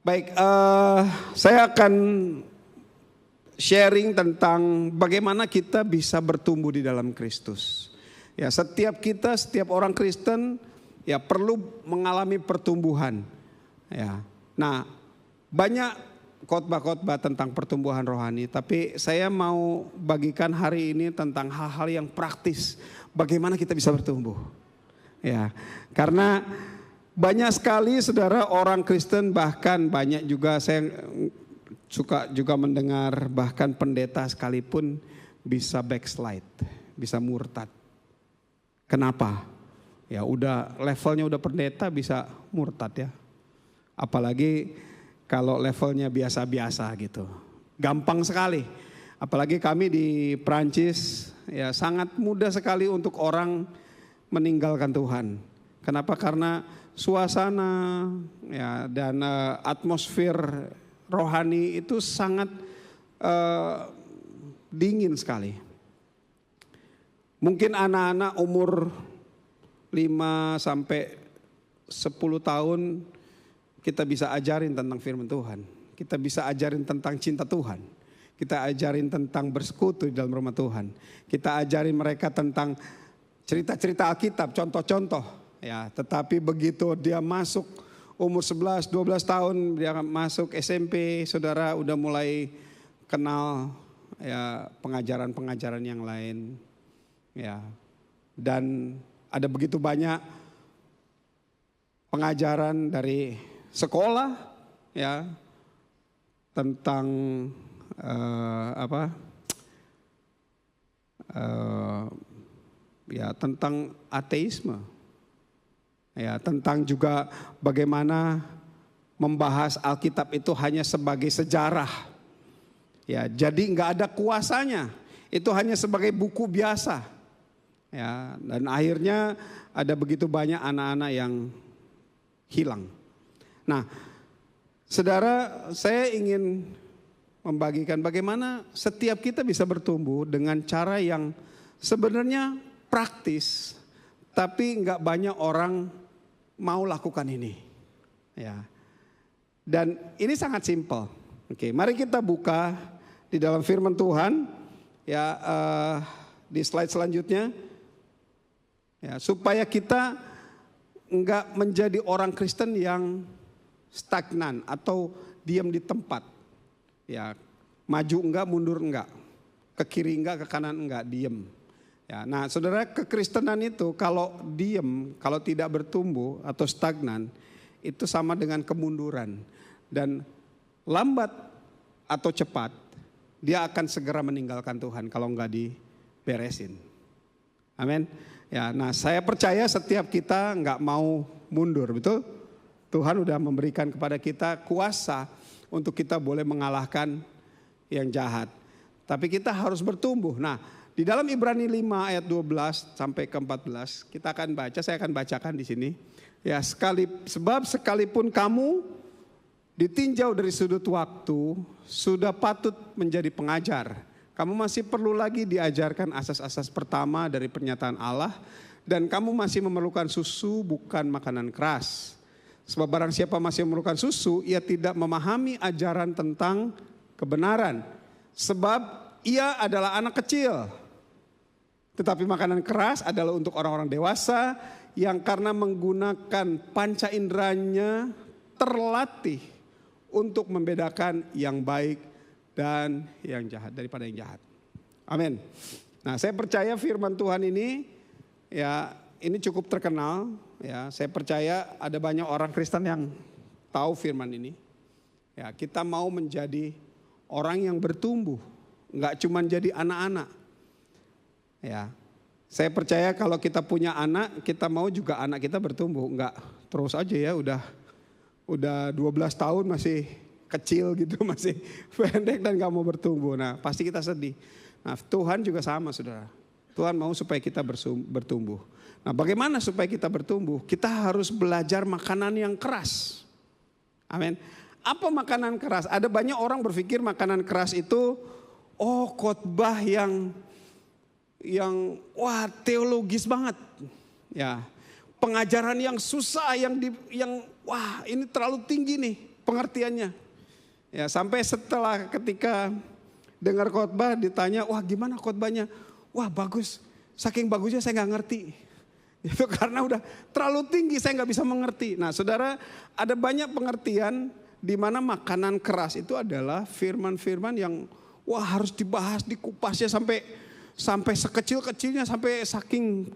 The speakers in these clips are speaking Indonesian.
Baik, saya akan sharing tentang bagaimana kita bisa bertumbuh di dalam Kristus. Ya, setiap orang Kristen ya perlu mengalami pertumbuhan. Ya. Nah, banyak khotbah-khotbah tentang pertumbuhan rohani, tapi saya mau bagikan hari ini tentang hal-hal yang praktis. Bagaimana kita bisa bertumbuh. Ya, karena banyak sekali saudara orang Kristen, bahkan banyak juga saya suka juga mendengar bahkan pendeta sekalipun bisa backslide, bisa murtad. Kenapa? Ya udah levelnya udah pendeta bisa murtad ya. Apalagi kalau levelnya biasa-biasa gitu. Gampang sekali. Apalagi kami di Prancis ya sangat mudah sekali untuk orang meninggalkan Tuhan. Kenapa? Karena suasana ya dan atmosfer rohani itu sangat dingin sekali. Mungkin anak-anak umur 5 sampai 10 tahun kita bisa ajarin tentang firman Tuhan. Kita bisa ajarin tentang cinta Tuhan. Kita ajarin tentang bersekutu di dalam rumah Tuhan. Kita ajarin mereka tentang cerita-cerita Alkitab, contoh-contoh. Ya, tetapi begitu dia masuk umur 11, 12 tahun, dia masuk SMP, saudara udah mulai kenal ya pengajaran-pengajaran yang lain. Ya. Dan ada begitu banyak pengajaran dari sekolah ya tentang ya tentang ateisme. Ya, tentang juga bagaimana membahas Alkitab itu hanya sebagai sejarah. Ya, jadi nggak ada kuasanya. Itu hanya sebagai buku biasa. Ya, dan akhirnya ada begitu banyak anak-anak yang hilang. Nah, saudara, saya ingin membagikan bagaimana setiap kita bisa bertumbuh dengan cara yang sebenarnya praktis, tapi nggak banyak orang mau lakukan ini. Ya. Dan ini sangat simpel. Oke, mari kita buka di dalam firman Tuhan ya di slide selanjutnya. Ya, supaya kita enggak menjadi orang Kristen yang stagnan atau diam di tempat. Ya, maju enggak, mundur enggak. Ke kiri enggak, ke kanan enggak, diam. Ya, nah saudara, kekristenan itu kalau diem, kalau tidak bertumbuh atau stagnan, itu sama dengan kemunduran. Dan lambat atau cepat, dia akan segera meninggalkan Tuhan kalau enggak diberesin. Amin. Ya, nah saya percaya setiap kita enggak mau mundur, betul? Tuhan udah memberikan kepada kita kuasa untuk kita boleh mengalahkan yang jahat. Tapi kita harus bertumbuh. Nah, di dalam Ibrani 5 ayat 12 sampai ke 14 kita akan baca, saya akan bacakan di sini. Ya, sebab sekalipun kamu ditinjau dari sudut waktu sudah patut menjadi pengajar. Kamu masih perlu lagi diajarkan asas-asas pertama dari pernyataan Allah dan kamu masih memerlukan susu bukan makanan keras. Sebab barang siapa masih memerlukan susu, ia tidak memahami ajaran tentang kebenaran. Sebab ia adalah anak kecil. Tetapi makanan keras adalah untuk orang-orang dewasa yang karena menggunakan panca inderanya terlatih untuk membedakan yang baik dan yang jahat daripada yang jahat. Amin. Nah, saya percaya firman Tuhan ini ya ini cukup terkenal ya. Saya percaya ada banyak orang Kristen yang tahu firman ini. Ya, kita mau menjadi orang yang bertumbuh, enggak cuma jadi anak-anak. Ya, saya percaya kalau kita punya anak, kita mau juga anak kita bertumbuh. Enggak terus aja ya udah 12 tahun masih kecil gitu, masih pendek dan gak mau bertumbuh. Nah pasti kita sedih. Nah Tuhan juga sama saudara. Tuhan mau supaya kita bertumbuh. Nah bagaimana supaya kita bertumbuh? Kita harus belajar makanan yang keras. Amin. Apa makanan keras? Ada banyak orang berpikir makanan keras itu khotbah yang wah teologis banget. Ya, pengajaran yang susah, yang wah ini terlalu tinggi nih. pengertiannya. Ya, sampai setelah ketika dengar khotbah ditanya, wah gimana khotbahnya? Wah bagus, saking bagusnya saya nggak ngerti. Itu karena udah terlalu tinggi saya nggak bisa mengerti. Nah saudara, ada banyak pengertian di mana makanan keras itu adalah firman-firman yang wah harus dibahas, dikupasnya sampai sekecil-kecilnya, sampai saking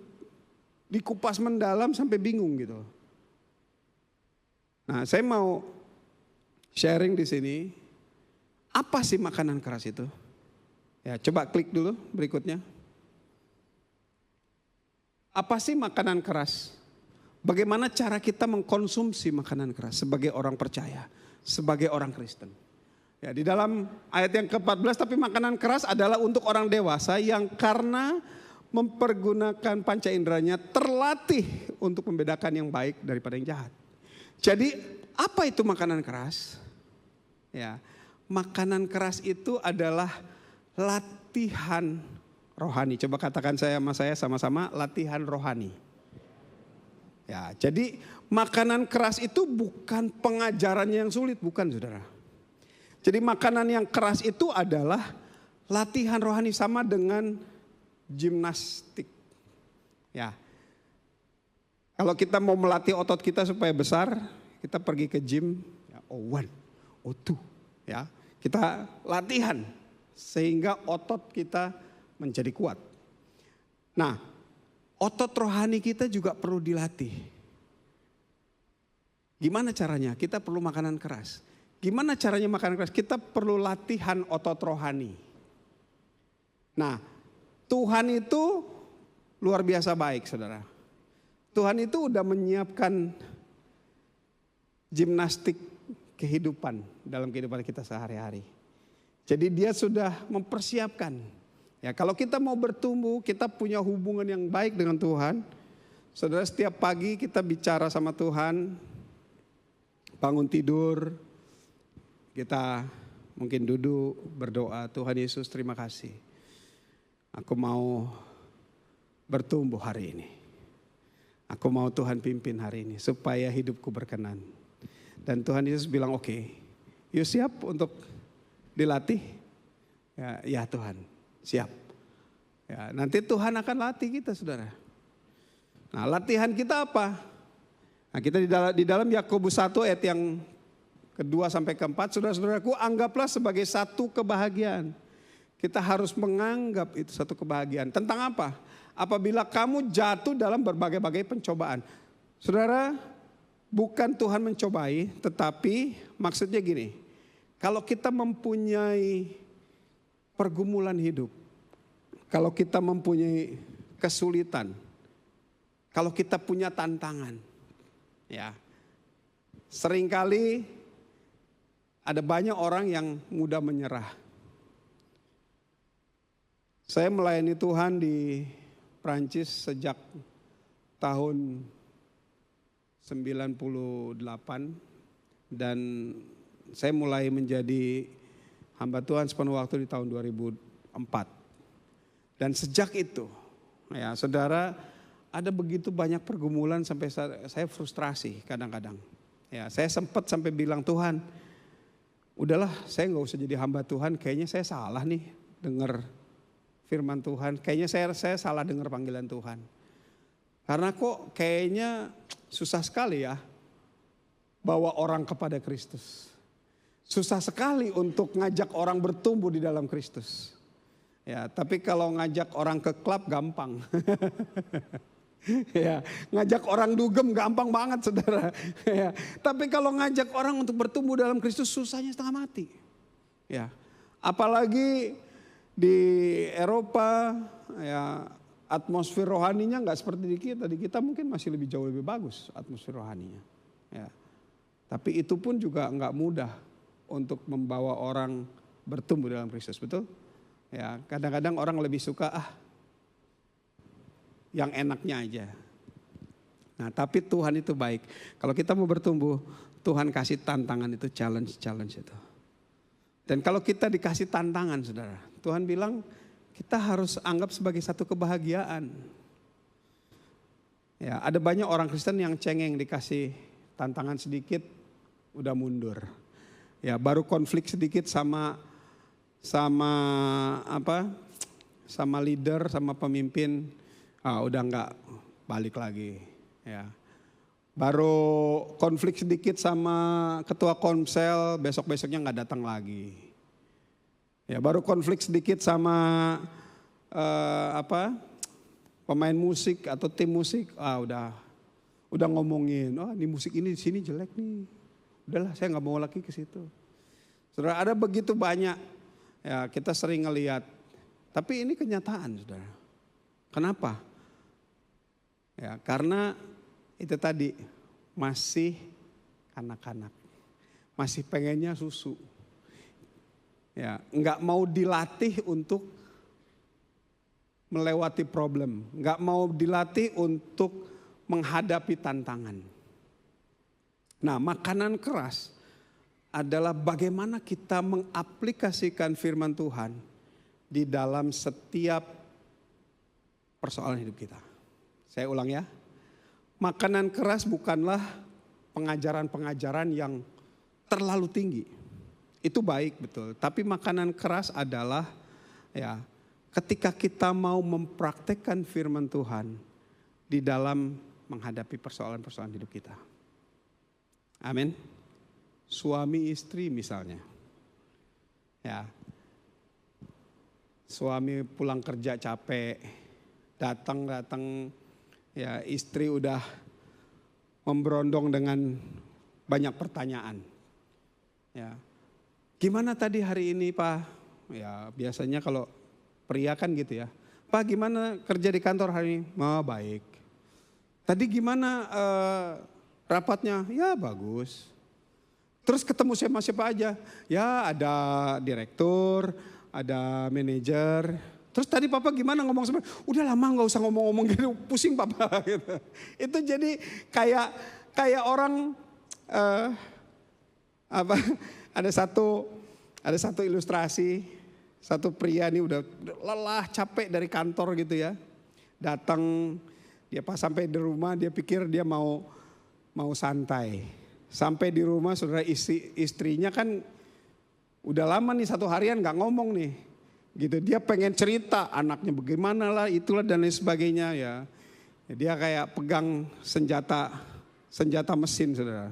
dikupas mendalam sampai bingung gitu. Nah saya mau sharing di sini, apa sih makanan keras itu? Ya coba klik dulu berikutnya. Apa sih makanan keras? Bagaimana cara kita mengkonsumsi makanan keras sebagai orang percaya, sebagai orang Kristen? Ya, di dalam ayat yang ke-14, tapi makanan keras adalah untuk orang dewasa yang karena mempergunakan panca inderanya terlatih untuk membedakan yang baik daripada yang jahat. Jadi apa itu makanan keras? Ya, makanan keras itu adalah latihan rohani. Coba katakan saya sama-sama latihan rohani. Ya, jadi makanan keras itu bukan pengajaran yang sulit, bukan saudara. Jadi makanan yang keras itu adalah latihan rohani, sama dengan gimnastik. Ya, kalau kita mau melatih otot kita supaya besar, kita pergi ke gym, ya, O1, O2, ya, kita latihan sehingga otot kita menjadi kuat. Nah, otot rohani kita juga perlu dilatih. Gimana caranya? Kita perlu makanan keras. Gimana caranya makanan keras? Kita perlu latihan otot rohani. Nah, Tuhan itu luar biasa baik, saudara. Tuhan itu udah menyiapkan gimnastik kehidupan dalam kehidupan kita sehari-hari. Jadi dia sudah mempersiapkan. Ya, kalau kita mau bertumbuh, kita punya hubungan yang baik dengan Tuhan. Saudara, setiap pagi kita bicara sama Tuhan, bangun tidur, kita mungkin duduk berdoa, Tuhan Yesus terima kasih. Aku mau bertumbuh hari ini. Aku mau Tuhan pimpin hari ini supaya hidupku berkenan. Dan Tuhan Yesus bilang oke, yuk siap untuk dilatih? Ya Tuhan, siap. Ya, nanti Tuhan akan latih kita, saudara. Nah, latihan kita apa? Nah, kita di dalam Yakobus 1 ayat yang kedua sampai keempat, saudara-saudaraku, anggaplah sebagai satu kebahagiaan. Kita harus menganggap itu satu kebahagiaan. Tentang apa? Apabila kamu jatuh dalam berbagai-bagai pencobaan. Saudara, bukan Tuhan mencobai, tetapi maksudnya gini. Kalau kita mempunyai pergumulan hidup, kalau kita mempunyai kesulitan, kalau kita punya tantangan, ya, seringkali ada banyak orang yang mudah menyerah. Saya melayani Tuhan di Prancis sejak tahun 98 dan saya mulai menjadi hamba Tuhan sepenuh waktu di tahun 2004. Dan sejak itu, ya saudara, ada begitu banyak pergumulan sampai saya frustrasi kadang-kadang. Ya, saya sempat sampai bilang, Tuhan, udahlah saya nggak usah jadi hamba Tuhan, kayaknya saya salah nih dengar firman Tuhan. Kayaknya saya salah dengar panggilan Tuhan. Karena kok kayaknya susah sekali ya bawa orang kepada Kristus. Susah sekali untuk ngajak orang bertumbuh di dalam Kristus. Ya, tapi kalau ngajak orang ke klub gampang. Ya, ngajak orang dugem gampang banget, saudara. Ya, tapi kalau ngajak orang untuk bertumbuh dalam Kristus susahnya setengah mati. Ya, apalagi di Eropa, ya atmosfer rohaninya nggak seperti di kita. Di kita mungkin masih lebih jauh lebih bagus atmosfer rohaninya. Ya, tapi itu pun juga nggak mudah untuk membawa orang bertumbuh dalam Kristus, betul? Ya, kadang-kadang orang lebih suka yang enaknya aja. Nah, tapi Tuhan itu baik. Kalau kita mau bertumbuh, Tuhan kasih tantangan itu, challenge itu. Dan kalau kita dikasih tantangan, saudara, Tuhan bilang kita harus anggap sebagai satu kebahagiaan. Ya, ada banyak orang Kristen yang cengeng dikasih tantangan sedikit, udah mundur. Ya, baru konflik sedikit sama leader, sama pemimpin, udah nggak balik lagi. Ya, baru konflik sedikit sama ketua komsel, besok-besoknya nggak datang lagi. Ya, baru konflik sedikit sama pemain musik atau tim musik, udah ngomongin, ini musik ini di sini jelek nih, udahlah saya nggak mau lagi ke situ. Saudara, ada begitu banyak, ya kita sering ngelihat, tapi ini kenyataan, saudara. Kenapa? Ya karena itu tadi masih anak-anak, masih pengennya susu, ya nggak mau dilatih untuk melewati problem, nggak mau dilatih untuk menghadapi tantangan. Nah, makanan keras adalah bagaimana kita mengaplikasikan firman Tuhan di dalam setiap persoalan hidup kita. Saya ulang ya, makanan keras bukanlah pengajaran-pengajaran yang terlalu tinggi. Itu baik betul, tapi makanan keras adalah ya ketika kita mau mempraktekkan firman Tuhan di dalam menghadapi persoalan-persoalan hidup kita. Amin. Suami istri misalnya. Ya. Suami pulang kerja capek, datang ya istri udah memberondong dengan banyak pertanyaan. Ya. Gimana tadi hari ini, Pak? Ya, biasanya kalau pria kan gitu ya. Pak, gimana kerja di kantor hari ini? Baik. Tadi gimana rapatnya? Ya, bagus. Terus ketemu siapa aja? Ya, ada direktur, ada manajer. Terus tadi papa gimana ngomong sama? Udah lama nggak usah ngomong-ngomong gitu, pusing papa. Gitu. Itu jadi kayak orang ada satu ilustrasi, satu pria ini udah lelah capek dari kantor gitu ya, datang dia pas sampai di rumah dia pikir dia mau santai. Sampai di rumah saudara, istrinya kan udah lama nih 1 harian gak ngomong nih. Gitu, dia pengen cerita anaknya bagaimana lah itulah dan lain sebagainya ya. Dia kayak pegang senjata mesin saudara.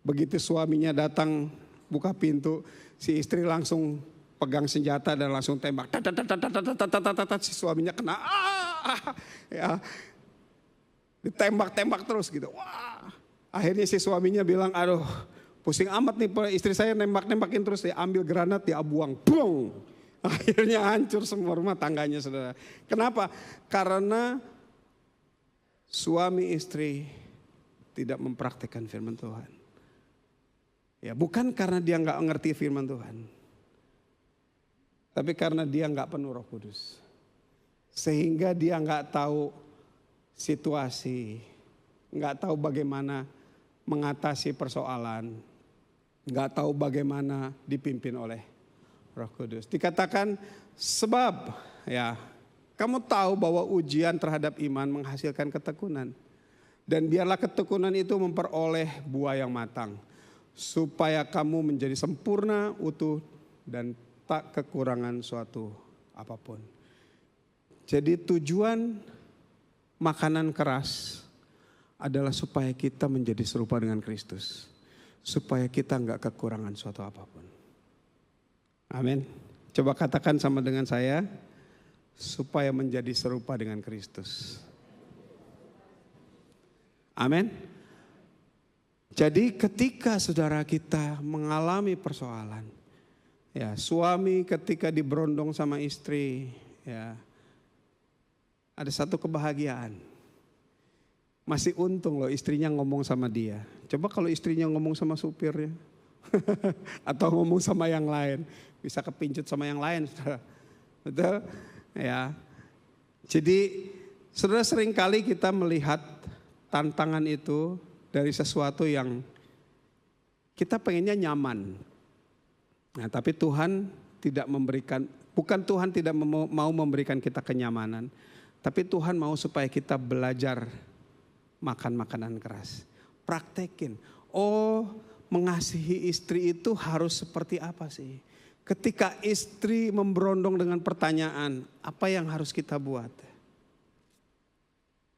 Begitu suaminya datang buka pintu, si istri langsung pegang senjata dan langsung tembak. Si suaminya kena ya. Ditembak-tembak terus gitu. Wah. Akhirnya si suaminya bilang, aduh pusing amat nih istri saya nembak-nembakin terus, dia ambil granat dia buang, boom. Akhirnya hancur semua rumah tangganya saudara. Kenapa? Karena suami istri tidak mempraktikkan firman Tuhan. Ya bukan karena dia nggak ngerti firman Tuhan, tapi karena dia nggak penuh Roh Kudus, sehingga dia nggak tahu situasi, nggak tahu bagaimana mengatasi persoalan, nggak tahu bagaimana dipimpin oleh Roh Kudus. Dikatakan sebab ya kamu tahu bahwa ujian terhadap iman menghasilkan ketekunan. Dan biarlah ketekunan itu memperoleh buah yang matang. Supaya kamu menjadi sempurna, utuh dan tak kekurangan suatu apapun. Jadi tujuan makanan keras adalah supaya kita menjadi serupa dengan Kristus. Supaya kita enggak kekurangan suatu apapun. Amin. Coba katakan sama dengan saya, supaya menjadi serupa dengan Kristus. Amin. Jadi ketika saudara kita mengalami persoalan, ya suami ketika diberondong sama istri, ya ada satu kebahagiaan. Masih untung loh istrinya ngomong sama dia. Coba kalau istrinya ngomong sama supirnya. Atau ngomong sama yang lain. Bisa kepincut sama yang lain. Betul? Ya. Jadi saudara seringkali kita melihat tantangan itu dari sesuatu yang kita pengennya nyaman. Nah tapi Tuhan tidak memberikan, bukan Tuhan tidak mau memberikan kita kenyamanan. Tapi Tuhan mau supaya kita belajar makan makanan keras. Praktekin. Oh, mengasihi istri itu harus seperti apa sih? Ketika istri memberondong dengan pertanyaan, apa yang harus kita buat?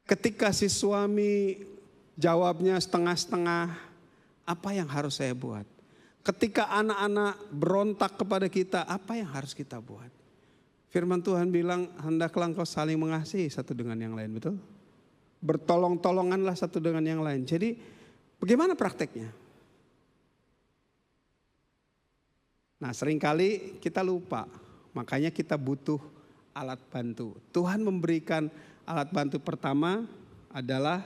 Ketika si suami jawabnya setengah-setengah, apa yang harus saya buat? Ketika anak-anak berontak kepada kita, apa yang harus kita buat? Firman Tuhan bilang, hendaklah engkau saling mengasihi satu dengan yang lain, betul? Bertolong-tolonganlah satu dengan yang lain. Jadi bagaimana prakteknya? Nah, seringkali kita lupa, makanya kita butuh alat bantu. Tuhan memberikan alat bantu pertama adalah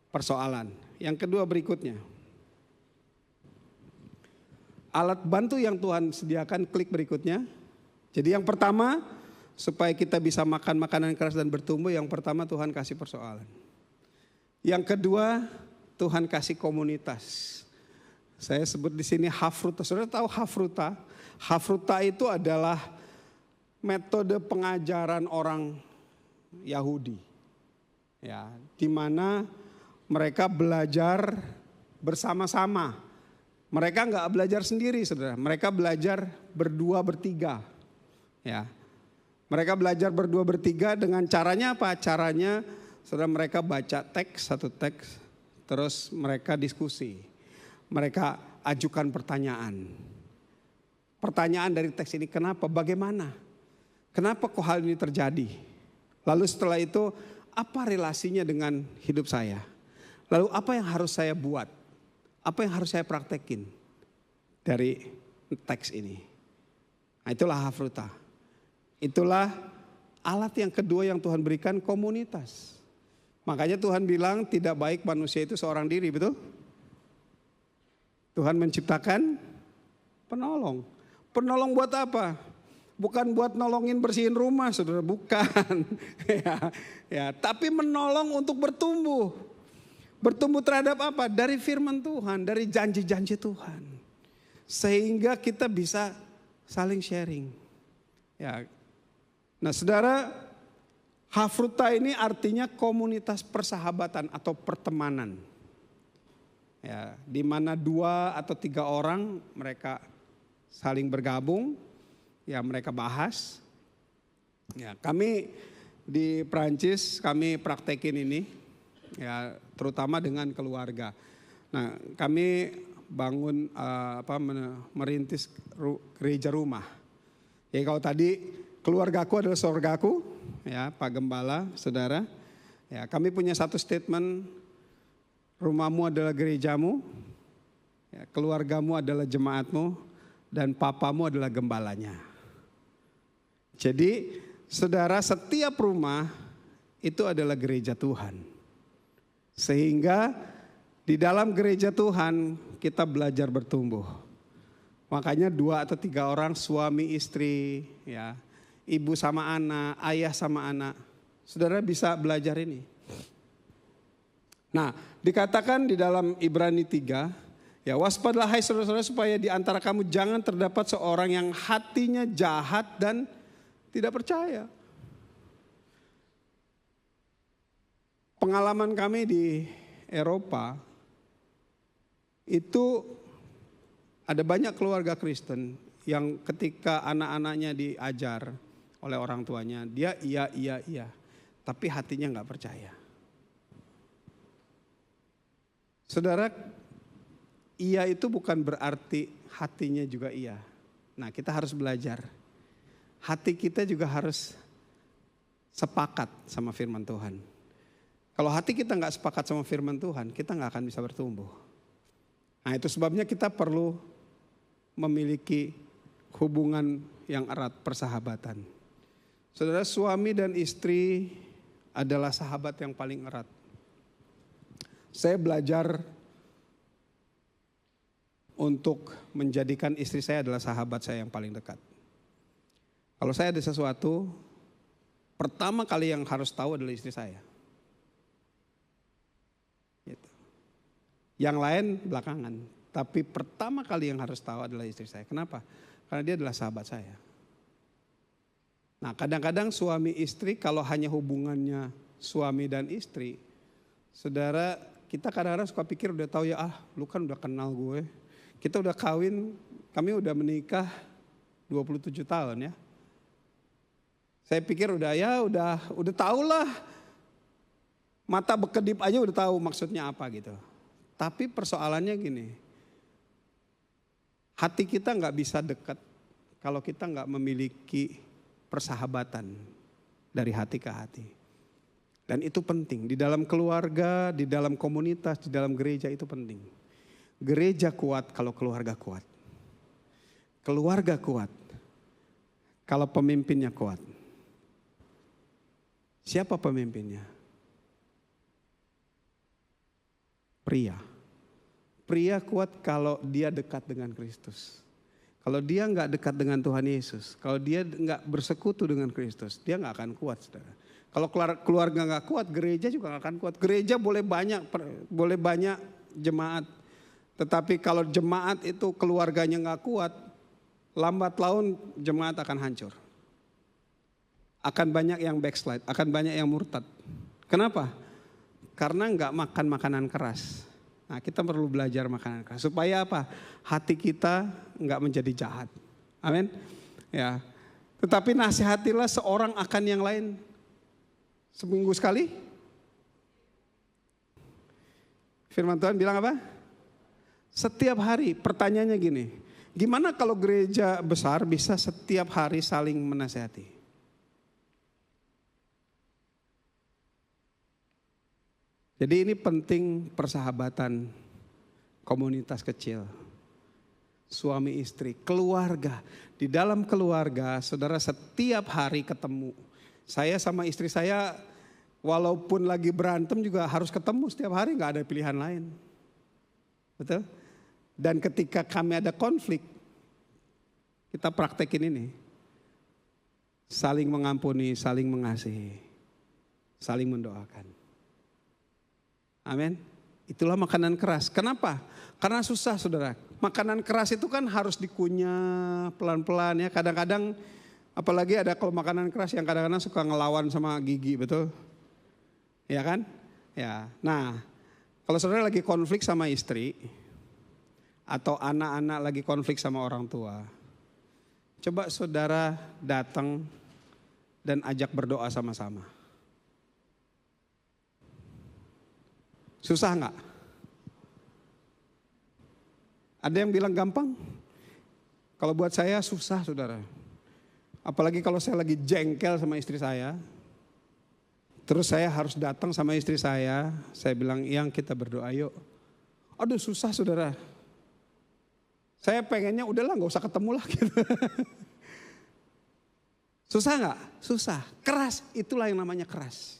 persoalan. Yang kedua berikutnya. Alat bantu yang Tuhan sediakan, klik berikutnya. Jadi yang pertama, supaya kita bisa makan makanan keras dan bertumbuh, yang pertama Tuhan kasih persoalan. Yang kedua, Tuhan kasih komunitas. Saya sebut di sini Hafruta. Saudara tahu Hafruta? Hafruta itu adalah metode pengajaran orang Yahudi. Ya, di mana mereka belajar bersama-sama. Mereka enggak belajar sendiri, Saudara. Mereka belajar berdua bertiga. Ya. Mereka belajar berdua bertiga dengan caranya apa? Caranya Saudara, mereka baca satu teks, terus mereka diskusi. Mereka ajukan pertanyaan. Pertanyaan dari teks ini, kenapa, bagaimana? Kenapa kok hal ini terjadi? Lalu setelah itu, apa relasinya dengan hidup saya? Lalu apa yang harus saya buat? Apa yang harus saya praktekin dari teks ini? Nah, itulah Hafruta. Itulah alat yang kedua yang Tuhan berikan, komunitas. Makanya Tuhan bilang tidak baik manusia itu seorang diri, betul? Tuhan menciptakan penolong. Penolong buat apa? Bukan buat nolongin bersihin rumah, Saudara, bukan. ya, tapi menolong untuk bertumbuh. Bertumbuh terhadap apa? Dari firman Tuhan, dari janji-janji Tuhan. Sehingga kita bisa saling sharing. Ya. Nah, Saudara, Hafruta ini artinya komunitas persahabatan atau pertemanan. Ya, di mana 2 atau 3 orang mereka saling bergabung, ya mereka bahas. Ya, kami di Prancis kami praktekin ini, ya terutama dengan keluarga. Nah, kami bangun merintis gereja rumah. Ya, kalau tadi keluargaku adalah surgaku, ya Pak Gembala, Saudara. Ya, kami punya satu statement. Rumahmu adalah gerejamu, ya, keluargamu adalah jemaatmu, dan papamu adalah gembalanya. Jadi, Saudara, setiap rumah itu adalah gereja Tuhan. Sehingga di dalam gereja Tuhan kita belajar bertumbuh. Makanya 2 atau 3 orang, suami istri, ya, ibu sama anak, ayah sama anak. Saudara bisa belajar ini. Nah, dikatakan di dalam Ibrani 3, ya waspadalah hai saudara-saudara supaya di antara kamu jangan terdapat seorang yang hatinya jahat dan tidak percaya. Pengalaman kami di Eropa, itu ada banyak keluarga Kristen yang ketika anak-anaknya diajar oleh orang tuanya, dia iya, tapi hatinya nggak percaya. Saudara, iya itu bukan berarti hatinya juga iya. Nah, kita harus belajar. Hati kita juga harus sepakat sama firman Tuhan. Kalau hati kita nggak sepakat sama firman Tuhan, kita nggak akan bisa bertumbuh. Nah, itu sebabnya kita perlu memiliki hubungan yang erat, persahabatan. Saudara, suami dan istri adalah sahabat yang paling erat. Saya belajar untuk menjadikan istri saya adalah sahabat saya yang paling dekat. Kalau saya ada sesuatu, pertama kali yang harus tahu adalah istri saya. Gitu. Yang lain belakangan, tapi pertama kali yang harus tahu adalah istri saya. Kenapa? Karena dia adalah sahabat saya. Nah, kadang-kadang suami istri kalau hanya hubungannya suami dan istri, saudara, kita kadang-kadang suka pikir udah tahu ya, lu kan udah kenal gue. Kita udah kawin, kami udah menikah 27 tahun ya. Saya pikir udah tahu lah. Mata berkedip aja udah tahu maksudnya apa gitu. Tapi persoalannya gini. Hati kita nggak bisa dekat kalau kita nggak memiliki persahabatan dari hati ke hati. Dan itu penting, di dalam keluarga, di dalam komunitas, di dalam gereja itu penting. Gereja kuat kalau keluarga kuat. Keluarga kuat kalau pemimpinnya kuat. Siapa pemimpinnya? Pria. Pria kuat kalau dia dekat dengan Kristus. Kalau dia nggak dekat dengan Tuhan Yesus, kalau dia nggak bersekutu dengan Kristus, dia nggak akan kuat, saudara. Kalau keluarga nggak kuat, gereja juga nggak akan kuat. Gereja boleh banyak jemaat, tetapi kalau jemaat itu keluarganya nggak kuat, lambat laun jemaat akan hancur. Akan banyak yang backslide, akan banyak yang murtad. Kenapa? Karena nggak makan makanan keras. Nah, kita perlu belajar makanan keras supaya apa? Hati kita nggak menjadi jahat. Amin. Ya. Tetapi nasihatilah seorang akan yang lain. Seminggu sekali. Firman Tuhan bilang apa? Setiap hari. Pertanyaannya gini, gimana kalau gereja besar bisa setiap hari saling menasihati? Jadi ini penting persahabatan komunitas kecil. Suami istri, keluarga. Di dalam keluarga saudara setiap hari ketemu. Saya sama istri saya walaupun lagi berantem juga harus ketemu setiap hari, gak ada pilihan lain. Betul? Dan ketika kami ada konflik, kita praktekin ini. Saling mengampuni, saling mengasihi, saling mendoakan. Amin. Itulah makanan keras. Kenapa? Karena susah, saudara. Makanan keras itu kan harus dikunyah pelan-pelan ya. Kadang-kadang apalagi ada kalau makanan keras yang kadang-kadang suka ngelawan sama gigi, betul? Ya kan? Ya. Nah, kalau saudara lagi konflik sama istri atau anak-anak lagi konflik sama orang tua, coba saudara datang dan ajak berdoa sama-sama. Susah nggak? Ada yang bilang gampang? Kalau buat saya susah, saudara. Apalagi kalau saya lagi jengkel sama istri saya. Terus saya harus datang sama istri saya bilang, yang kita berdoa yuk. Aduh susah, saudara. Saya pengennya udahlah gak usah ketemu lah gitu. Susah gak? Susah. Keras, itulah yang namanya keras.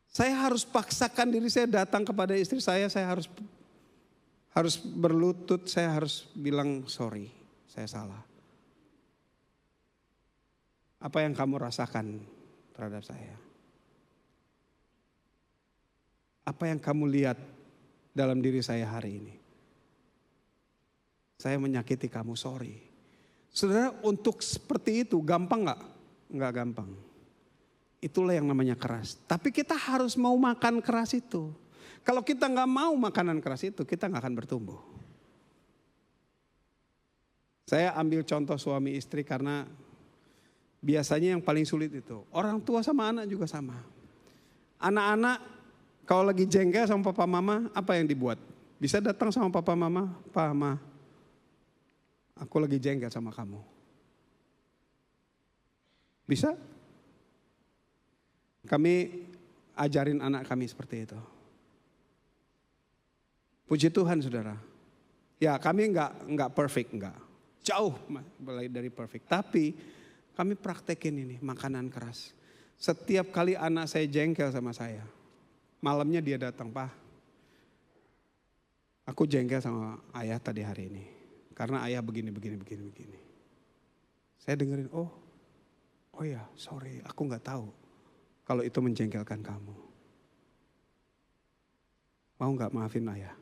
Saya harus paksakan diri saya datang kepada istri saya harus berlutut, saya harus bilang sorry, saya salah. Apa yang kamu rasakan terhadap saya? Apa yang kamu lihat dalam diri saya hari ini? Saya menyakiti kamu, sorry. Saudara, untuk seperti itu gampang gak? Enggak gampang. Itulah yang namanya keras. Tapi kita harus mau makan keras itu. Kalau kita gak mau makanan keras itu, kita gak akan bertumbuh. Saya ambil contoh suami istri karena biasanya yang paling sulit itu. Orang tua sama anak juga sama. Anak-anak kalau lagi jengkel sama papa mama, apa yang dibuat? Bisa datang sama papa mama, Pak, Ma, aku lagi jengkel sama kamu. Bisa? Kami ajarin anak kami seperti itu. Puji Tuhan, saudara. Ya, kami enggak perfect, enggak. Jauh dari perfect. Tapi kami praktekin ini, makanan keras. Setiap kali anak saya jengkel sama saya, malamnya dia datang, Pak, aku jengkel sama ayah tadi hari ini. Karena ayah begini. Saya dengerin, oh ya, sorry, aku gak tahu kalau itu menjengkelkan kamu. Mau gak maafin ayah?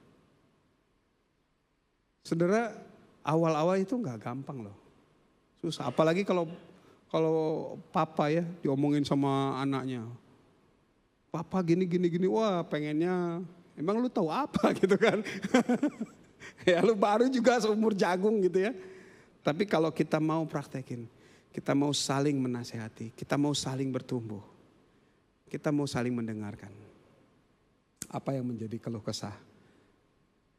Saudara, awal-awal itu gak gampang loh. Susah, apalagi kalau papa ya diomongin sama anaknya. Papa gini, wah pengennya Emang lu tahu apa gitu kan? Ya lu baru juga seumur jagung gitu ya. Tapi kalau kita mau praktekin, kita mau saling menasehati, kita mau saling bertumbuh, kita mau saling mendengarkan apa yang menjadi keluh kesah.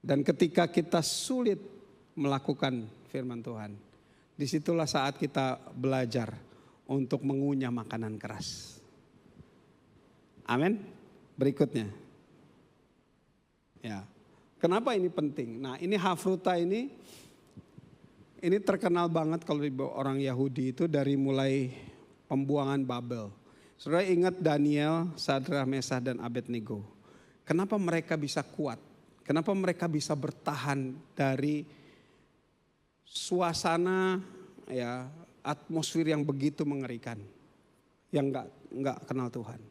Dan ketika kita sulit melakukan firman Tuhan, disitulah saat kita belajar untuk mengunyah makanan keras. Amin. Berikutnya. Ya. Kenapa ini penting? Nah, ini hafruta ini terkenal banget kalau di orang Yahudi itu dari mulai pembuangan Babel. Saudara ingat Daniel, Sadrak, Mesah dan Abednego. Kenapa mereka bisa kuat? Kenapa mereka bisa bertahan dari suasana ya atmosfer yang begitu mengerikan, yang enggak kenal Tuhan?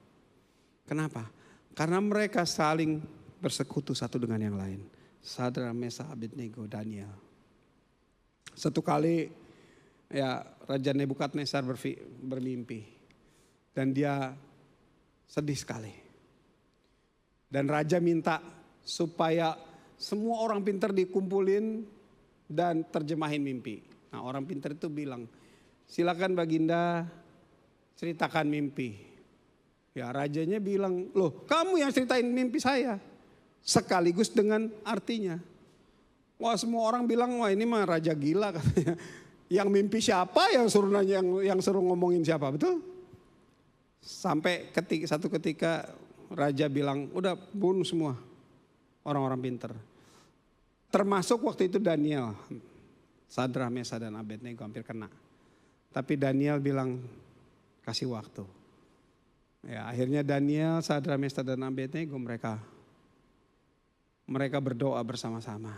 Kenapa? Karena mereka saling bersekutu satu dengan yang lain. Sadrak, Mesah, Abednego, Daniel. Satu kali ya Raja Nebukadnezar bermimpi dan dia sedih sekali. Dan raja minta supaya semua orang pintar dikumpulin dan terjemahin mimpi. Nah, orang pintar itu bilang, silakan Baginda ceritakan mimpi. Ya rajanya bilang, loh kamu yang ceritain mimpi saya. Sekaligus dengan artinya. Wah semua orang bilang, wah ini mah raja gila katanya. Yang mimpi siapa yang suruh nanya, yang suruh ngomongin siapa, betul? Sampai satu ketika raja bilang, udah bunuh semua orang-orang pintar. Termasuk waktu itu Daniel, Sadrak, Mesah dan Abednego hampir kena. Tapi Daniel bilang kasih waktu. Ya, akhirnya Daniel, Sadrak, Mesah dan Abednego mereka berdoa bersama-sama.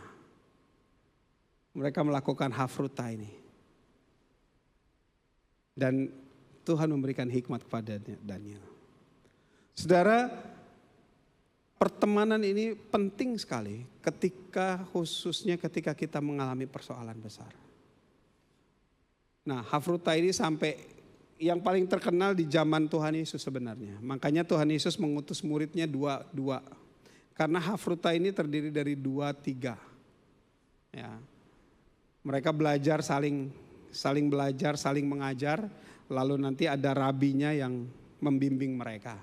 Mereka melakukan hafruta ini. Dan Tuhan memberikan hikmat kepada Daniel. Saudara, pertemanan ini penting sekali khususnya ketika kita mengalami persoalan besar. Nah, hafruta ini sampai yang paling terkenal di zaman Tuhan Yesus sebenarnya. Makanya Tuhan Yesus mengutus muridnya dua. Karena hafruta ini terdiri dari 2-3. Ya. Mereka belajar saling belajar, saling mengajar. Lalu nanti ada rabinya yang membimbing mereka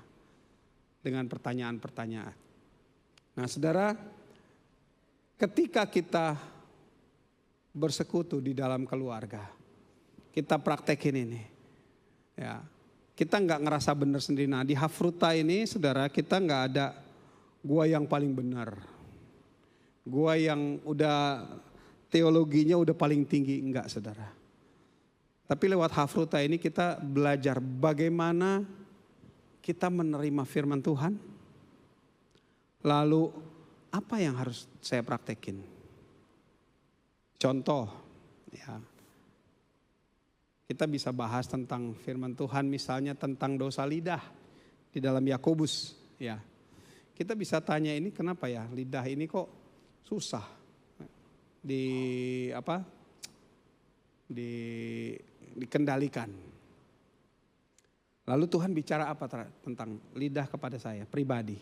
dengan pertanyaan-pertanyaan. Nah saudara, ketika kita bersekutu di dalam keluarga, kita praktekin ini. Ya, kita nggak ngerasa benar sendiri. Nah di hafruta ini saudara, kita nggak ada gua yang paling benar. Gua yang udah teologinya udah paling tinggi, enggak saudara. Tapi lewat hafruta ini kita belajar bagaimana kita menerima firman Tuhan. Lalu apa yang harus saya praktekin? Contoh, ya, kita bisa bahas tentang firman Tuhan, misalnya tentang dosa lidah di dalam Yakobus. Ya, kita bisa tanya ini kenapa ya lidah ini kok susah dikendalikan. Lalu Tuhan bicara apa tentang lidah kepada saya pribadi?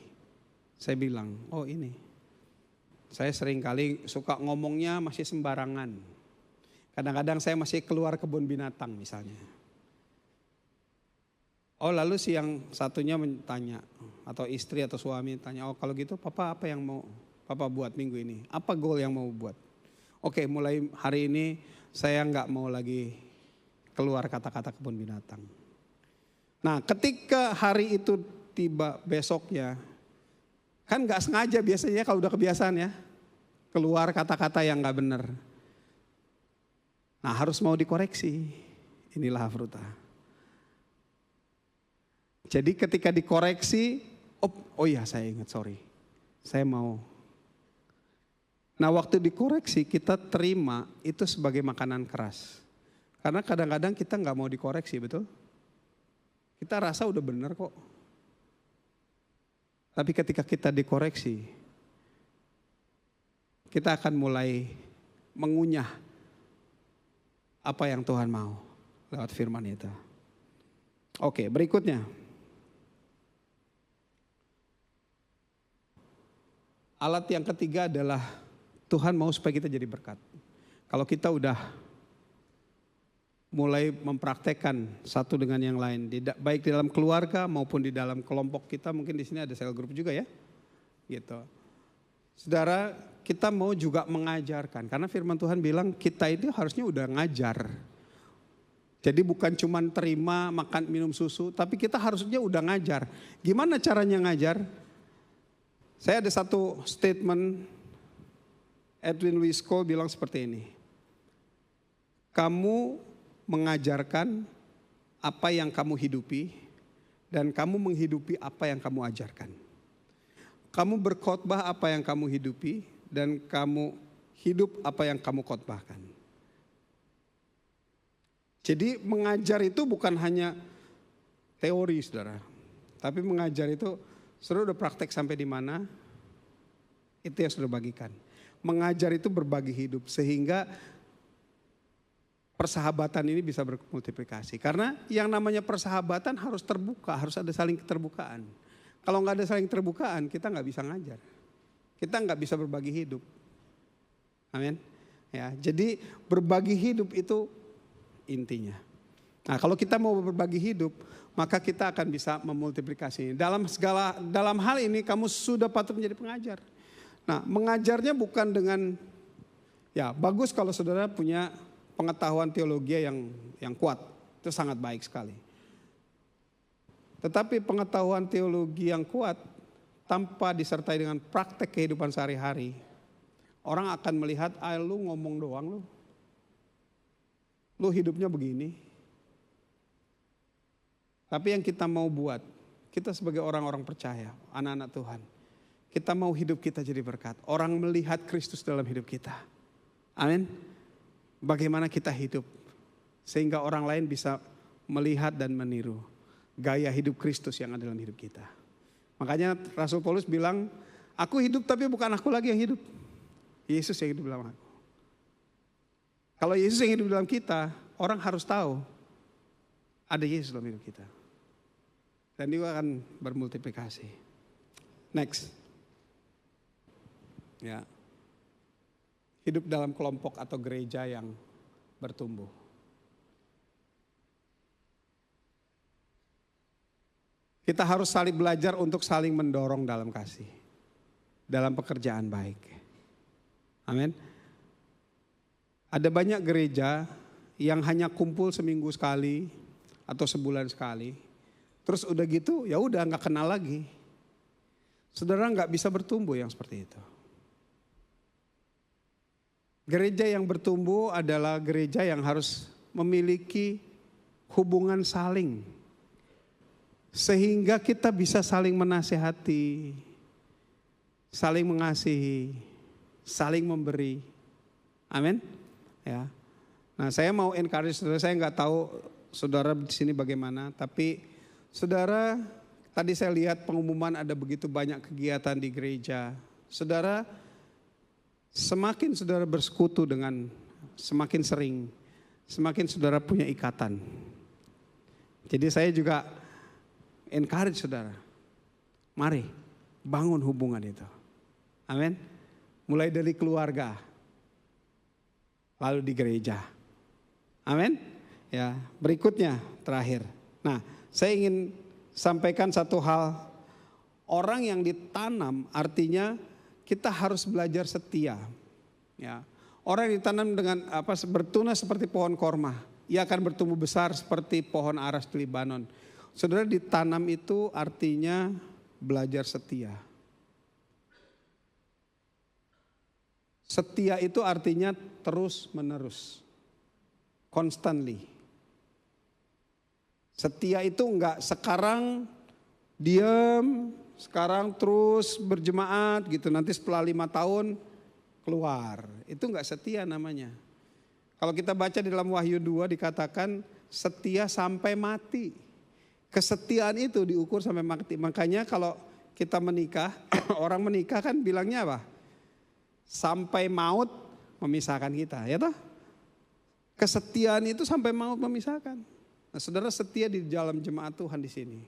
Saya bilang, oh ini. Saya sering kali suka ngomongnya masih sembarangan. Kadang-kadang saya masih keluar kebun binatang misalnya. Oh lalu si yang satunya tanya, atau istri atau suami tanya, oh kalau gitu papa apa yang mau papa buat minggu ini? Apa goal yang mau buat? Oke, mulai hari ini saya nggak mau lagi keluar kata-kata kebun binatang. Nah ketika hari itu tiba besoknya, kan nggak sengaja biasanya kalau udah kebiasaan ya, keluar kata-kata yang nggak benar. Nah harus mau dikoreksi, inilah hafruta. Jadi ketika dikoreksi, oh iya saya ingat, sorry, saya mau. Nah waktu dikoreksi kita terima itu sebagai makanan keras. Karena kadang-kadang kita nggak mau dikoreksi, betul? Kita rasa udah benar kok. Tapi ketika kita dikoreksi, kita akan mulai mengunyah apa yang Tuhan mau lewat firman itu. Oke, berikutnya. alat yang ketiga adalah Tuhan mau supaya kita jadi berkat. Kalau kita udah mulai mempraktekkan satu dengan yang lain, baik di dalam keluarga maupun di dalam kelompok kita, mungkin di sini ada cell group juga ya, gitu. Saudara, kita mau juga mengajarkan, karena firman Tuhan bilang kita itu harusnya udah ngajar. Jadi bukan cuma terima makan minum susu, tapi kita harusnya udah ngajar. Gimana caranya ngajar? Saya ada satu statement, Edwin Louis Cole bilang seperti ini. Kamu mengajarkan apa yang kamu hidupi dan kamu menghidupi apa yang kamu ajarkan. Kamu berkhotbah apa yang kamu hidupi dan kamu hidup apa yang kamu khotbahkan. Jadi mengajar itu bukan hanya teori, saudara. Tapi mengajar itu saudara udah praktek sampai di mana, itu yang saudara bagikan. Mengajar itu berbagi hidup sehingga persahabatan ini bisa bermultiplikasi. Karena yang namanya persahabatan harus terbuka, harus ada saling keterbukaan. Kalau nggak ada saling terbukaan, kita nggak bisa ngajar. Kita nggak bisa berbagi hidup. Amin. Ya, jadi berbagi hidup itu intinya. Nah, kalau kita mau berbagi hidup, maka kita akan bisa memultiplikasi. Dalam hal ini kamu sudah patut menjadi pengajar. Nah, mengajarnya bukan dengan, ya bagus kalau saudara punya pengetahuan teologi yang kuat, itu sangat baik sekali. Tetapi pengetahuan teologi yang kuat tanpa disertai dengan praktek kehidupan sehari-hari, orang akan melihat, lu ngomong doang lu hidupnya begini. Tapi yang kita mau buat, kita sebagai orang-orang percaya, anak-anak Tuhan, kita mau hidup kita jadi berkat. Orang melihat Kristus dalam hidup kita. Amin. Bagaimana kita hidup sehingga orang lain bisa melihat dan meniru gaya hidup Kristus yang ada dalam hidup kita. Makanya Rasul Paulus bilang, aku hidup tapi bukan aku lagi yang hidup. Yesus yang hidup dalam aku. Kalau Yesus yang hidup dalam kita, orang harus tahu ada Yesus dalam hidup kita. Dan dia akan bermultiplikasi. Next. Ya. Hidup dalam kelompok atau gereja yang bertumbuh. Kita harus saling belajar untuk saling mendorong dalam kasih. Dalam pekerjaan baik. Amin. Ada banyak gereja yang hanya kumpul seminggu sekali atau sebulan sekali. Terus udah gitu ya udah gak kenal lagi. Saudara gak bisa bertumbuh yang seperti itu. Gereja yang bertumbuh adalah gereja yang harus memiliki hubungan saling. Sehingga kita bisa saling menasehati, saling mengasihi, saling memberi. Amin. Ya. Nah, saya mau encourage saudara, saya nggak tahu saudara di sini bagaimana, tapi saudara tadi saya lihat pengumuman ada begitu banyak kegiatan di gereja. Saudara, semakin saudara bersekutu dengan semakin sering, semakin saudara punya ikatan. Jadi saya juga encourage saudara, mari bangun hubungan itu. Amin. Mulai dari keluarga, lalu di gereja. Amin. Ya, berikutnya terakhir. Nah, saya ingin sampaikan satu hal. Orang yang ditanam artinya kita harus belajar setia. Ya. Orang yang ditanam dengan bertunas seperti pohon korma, ia akan bertumbuh besar seperti pohon aras di Libanon. Saudara, ditanam itu artinya belajar setia. Setia itu artinya terus menerus, constantly. Setia itu enggak sekarang diam, sekarang terus berjemaat gitu, nanti setelah 5 tahun keluar. Itu enggak setia namanya. Kalau kita baca di dalam Wahyu 2 dikatakan setia sampai mati. Kesetiaan itu diukur sampai mati. Makanya kalau kita menikah, orang menikah kan bilangnya apa? Sampai maut memisahkan kita, ya toh? Kesetiaan itu sampai maut memisahkan. Nah, saudara setia di dalam jemaat Tuhan di sini.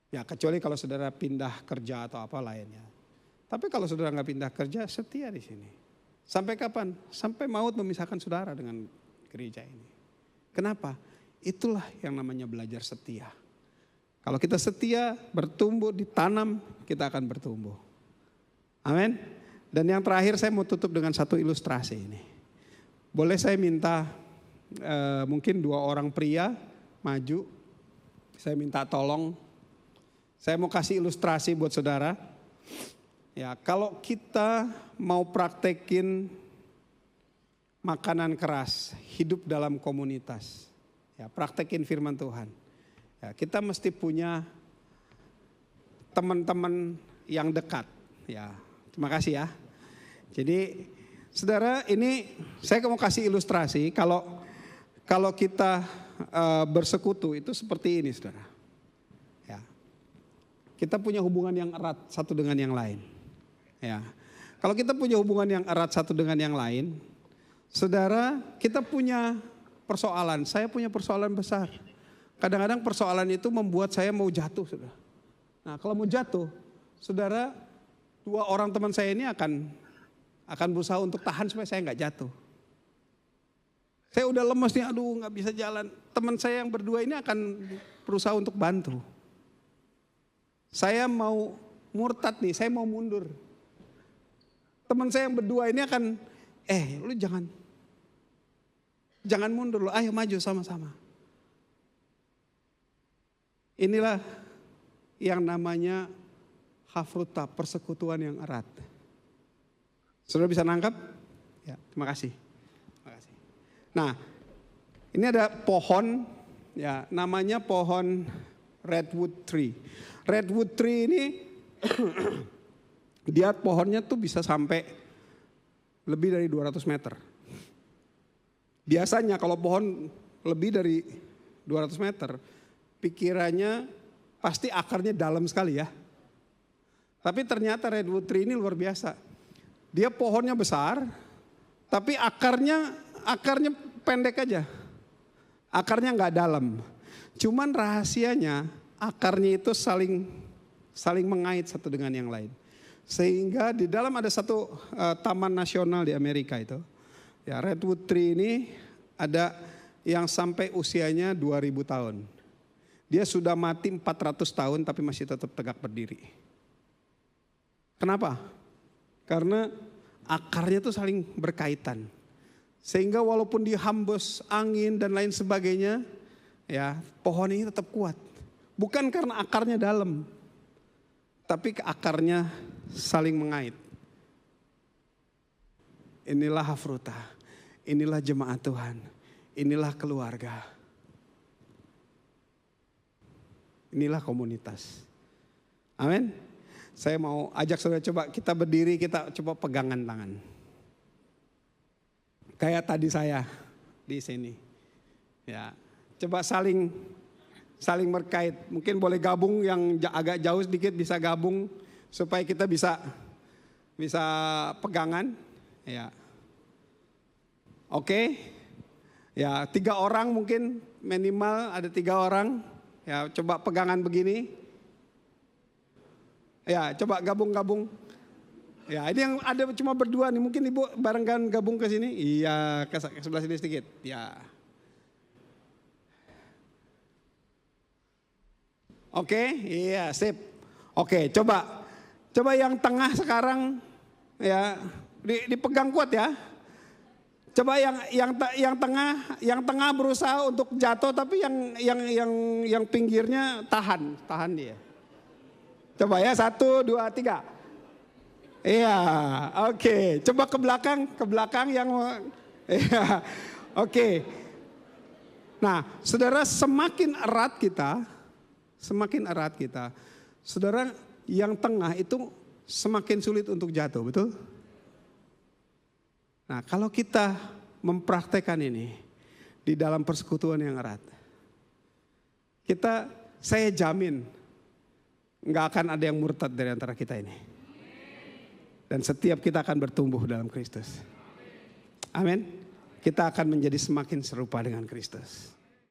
Ya, kecuali kalau saudara pindah kerja atau apa lainnya. Tapi kalau saudara nggak pindah kerja, setia di sini. Sampai kapan? Sampai maut memisahkan saudara dengan gereja ini. Kenapa? Itulah yang namanya belajar setia. Kalau kita setia, bertumbuh, ditanam, kita akan bertumbuh. Amin. Dan yang terakhir saya mau tutup dengan satu ilustrasi ini. Boleh saya minta mungkin 2 orang pria maju. Saya minta tolong. Saya mau kasih ilustrasi buat saudara. Ya, kalau kita mau praktekin makanan keras, hidup dalam komunitas, ya, praktekin firman Tuhan. Ya, kita mesti punya teman-teman yang dekat. Ya, terima kasih ya. Jadi, saudara, ini saya mau kasih ilustrasi. Kalau kita bersekutu itu seperti ini, saudara. Ya, kita punya hubungan yang erat satu dengan yang lain. Ya, kalau kita punya hubungan yang erat satu dengan yang lain, saudara, kita punya persoalan. Saya punya persoalan besar. Kadang-kadang persoalan itu membuat saya mau jatuh, saudara. Nah, kalau mau jatuh, saudara, 2 orang teman saya ini akan berusaha untuk tahan supaya saya nggak jatuh. Saya udah lemes nih, aduh nggak bisa jalan. Teman saya yang berdua ini akan berusaha untuk bantu. Saya mau murtad nih, saya mau mundur. Teman saya yang berdua ini akan, lu jangan mundur, lo ayo maju sama-sama. Inilah yang namanya hafruta, persekutuan yang erat. Saudara bisa nangkap? Ya, terima kasih. Terima kasih. Nah, ini ada pohon, ya, namanya pohon redwood tree. Redwood tree ini dia pohonnya tuh bisa sampai lebih dari 200 meter. Biasanya kalau pohon lebih dari 200 meter, pikirannya pasti akarnya dalam sekali ya. Tapi ternyata redwood tree ini luar biasa. Dia pohonnya besar, tapi akarnya pendek aja. Akarnya nggak dalam. Cuman rahasianya akarnya itu saling mengait satu dengan yang lain. Sehingga di dalam ada satu taman nasional di Amerika itu, ya, redwood tree ini ada yang sampai usianya 2000 tahun. Dia sudah mati 400 tahun tapi masih tetap tegak berdiri. Kenapa? Karena akarnya itu saling berkaitan. Sehingga walaupun dihembus angin dan lain sebagainya, ya, pohon ini tetap kuat. Bukan karena akarnya dalam, tapi akarnya saling mengait. Inilah hafruta, inilah jemaat Tuhan, inilah keluarga. Inilah komunitas. Amin. Saya mau ajak saudara, coba kita berdiri, kita coba pegangan tangan. Kayak tadi saya di sini. Ya, coba saling berkait. Mungkin boleh gabung, yang agak jauh sedikit bisa gabung supaya kita bisa pegangan. Ya. Oke. Ya, 3 orang mungkin minimal, ada 3 orang. Ya, coba pegangan begini. Ya, coba gabung. Ya, ini yang ada cuma berdua nih. Mungkin ibu barengkan gabung ke sini. Iya, ke sebelah sini sedikit. Ya. Oke, iya, sip. Oke, coba yang tengah sekarang, ya, dipegang kuat ya. Coba yang tengah berusaha untuk jatuh, tapi yang pinggirnya tahan dia. Coba ya, 1, 2, 3. Iya, oke. Coba ke belakang yang, iya, oke. Nah, saudara, semakin erat kita, saudara, yang tengah itu semakin sulit untuk jatuh, betul? Nah, kalau kita mempraktekkan ini di dalam persekutuan yang erat, saya jamin nggak akan ada yang murtad dari antara kita ini. Dan setiap kita akan bertumbuh dalam Kristus. Amin. Kita akan menjadi semakin serupa dengan Kristus.